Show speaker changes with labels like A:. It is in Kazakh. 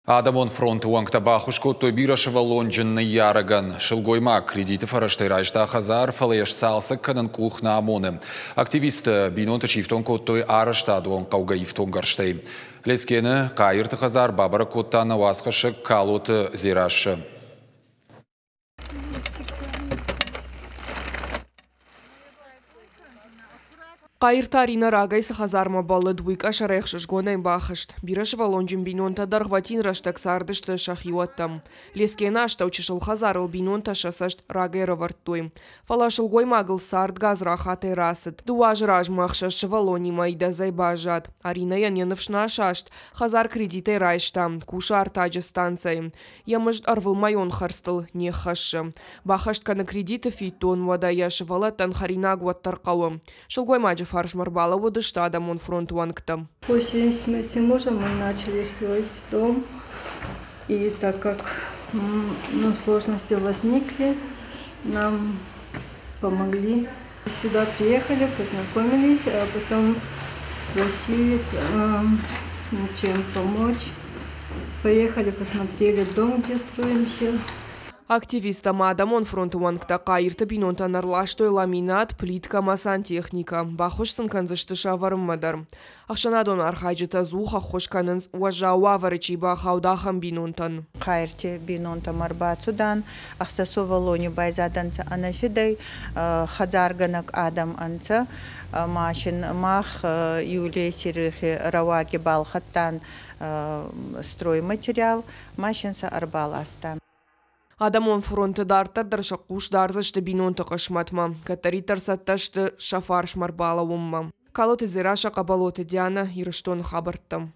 A: Адамон фронты уаңктаба хушкоттой бирашева лонжынны ярыган. Шылгойма кредиты фараштай райшта хазар фалеш салсык канын клухна амоны. Активист бинонты чифтон коттой арышта дуон каугаифтон гарштай. Лескені қайырты хазар бабара коттаны васқышык калоты зирашы.
B: Қайыртарина рагайсы хазарма балы дуйка шарайхшыш гонайм бахышт. Бирашева лонжин бинонта даргватин раштак сардышты шахиуаттам. Лескена аштаучышыл хазарыл бинонта шасашт рагайра варттуй. Фалашыл гоймагыл сард газра хатай расыт. Дуаж ражмахша шевалони майда зайбажат. Арина яненывшна ашашт. Хазар кредитай райшта. Куша артаджа станцай. Ямыжд арвыл майон харстыл не хашы. Бахашт кана кредиты фейтон вадая шевалаттан харина гуаттарқауы. Шылгоймаджа Фаршмарбала водышта Адамон фронт уангтам.
C: После смерти мужа мы начали строить дом, и так как сложности возникли, нам помогли. Сюда приехали, познакомились, а потом спросили, чем помочь. Поехали, посмотрели дом, где строимся.
B: Активистам Адамон фронт уангта қайырты бинонтан арлаштой ламинат, плитка, масан техника. Бахошсын канзышты шаварыммадар. Ақшанадон архайжыта зуха хошканын уажауа варычи бахаудахам бинонтан.
D: Қайырты бинонта марбацудан, ақсасу валони байзаданца анафидай, хазарганак адам анца, машин мах юле сирихи раваки балхаттан стройматериал, машинса арбаластан.
B: Адамон фронты дартар дарша куш дарзашты бинонты қышматма. Катаритар сатташты шафар шмарбала умма. Калоты зираша қабалоты Диана ирыштон хабарттам.